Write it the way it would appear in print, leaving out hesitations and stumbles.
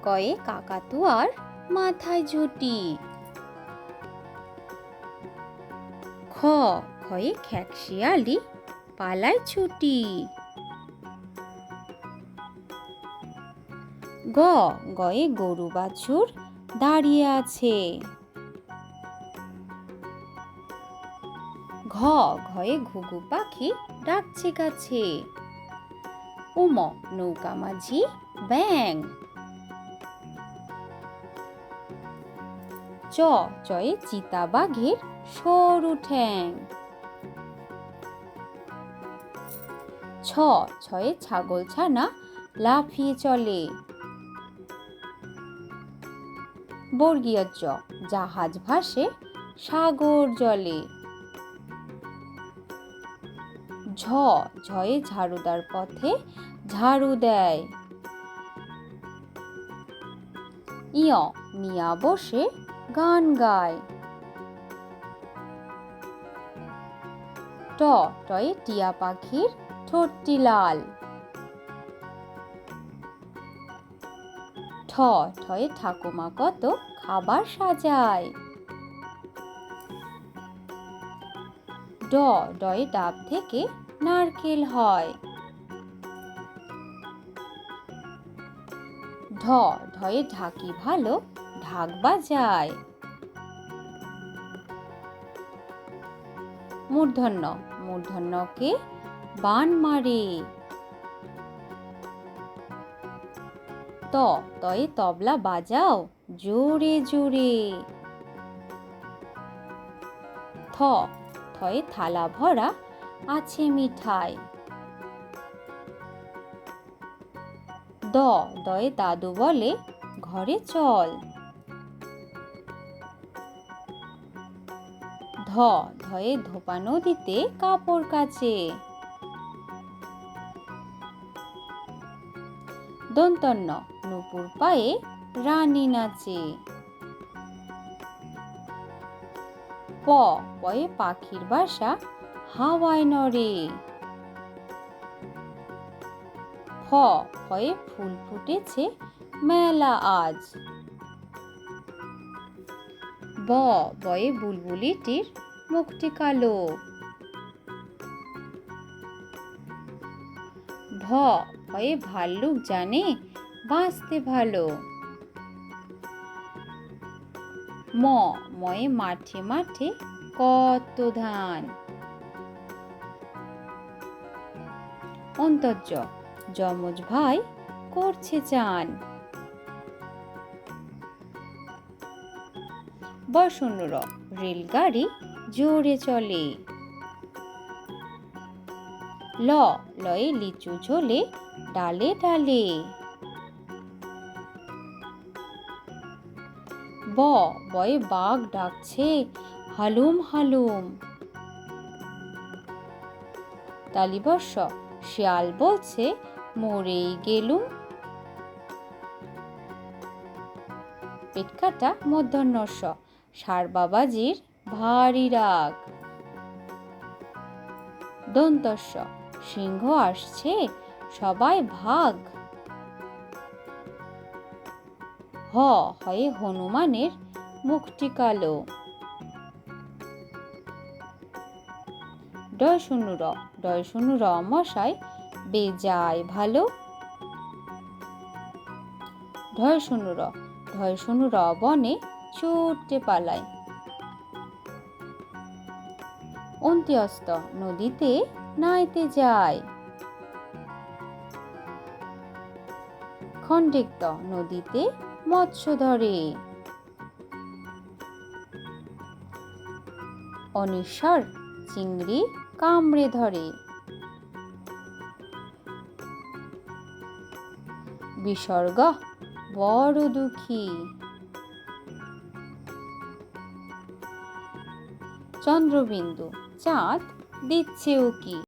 কয়ে কাকাতুয়ার মাথায় ঝুঁটি। খয়ে খেকশিয়ালি পালায় ছুটি। গয়ে গরু বাছুর দাঁড়িয়ে আছে। ঘয়ে ঘুঘু পাখি ডাকছে গাছে। নৌকা মাঝি ব্যাং। চয়ে চিতা বাঘের সরু ঠ্যাং। ছয়ে ছাগল ছানা লাফিয়ে চলে। জাহাজ ভাসে সাগর জলে। ঝয়ে ঝাড়ুদার পথে ঝাড়ু দেয়। মিয়া বসে গান গায়। টয়ে টিয়া পাখির ঠোঁটটি লাল। ঠয়ে ঠাকুমা কত খাবার সাজায়। ডয়ে ডাব থেকে নারকেল হয়। ঢয়ে ঢাকি ভালো ঢাক বাজায়। মূর্ধন্যকে বান মারে। তয়ে তবলা বাজাও জোরে জোরে। থয়ে থালা ভরা আছে মিঠাই। দয়ে দাদু বলে ঘরে চল। ধয়ে ধোপা নদীতে কাপড় কাচে। নুপুর পায়ে রানী নাচে। পয়ে পাখির বাসা হাওয়ায় নড়ে। ফয়ে ফুল ফুটেছে মেলা আজ। বয়ে বুলবুলিটির মুখটি কালো। ভয়ে ভাল্লুক জানে বাঁচতে ভালো। ময়ে মাঠে মাঠে কত ধান। যমজ ভাই করছে চান। রেলগাড়ি জোরে চলে। লয়ে লিচু ঝোলে ডালে ডালে। বয়ে বাঘ ডাকছে হালুম হালুম। তালিবর্ষ শিয়াল বলছে মরেই গেলুম। পেটকাটা মূর্ধন্যস্ব ষাঁড় বাবাজির ভারী রাগ। সিংহ আসছে সবাই ভাগ। হয়ে হনুমানের মুখটি কালো। ডয় শূন্য র মশাই বেজায় ভালো। ঢয় শূন্য র বনে ছুটে পালায়। অন্ত্যস্ত নদীতে নাইতে যায়। খন্ডেক্ত নদীতে মৎস্য ধরে। অনিশ্বর চিংড়ি কামড়ে ধরে। বিসর্গ বড় দুঃখী। চন্দ্রবিন্দু চাঁদ দিচ্ছে উকি।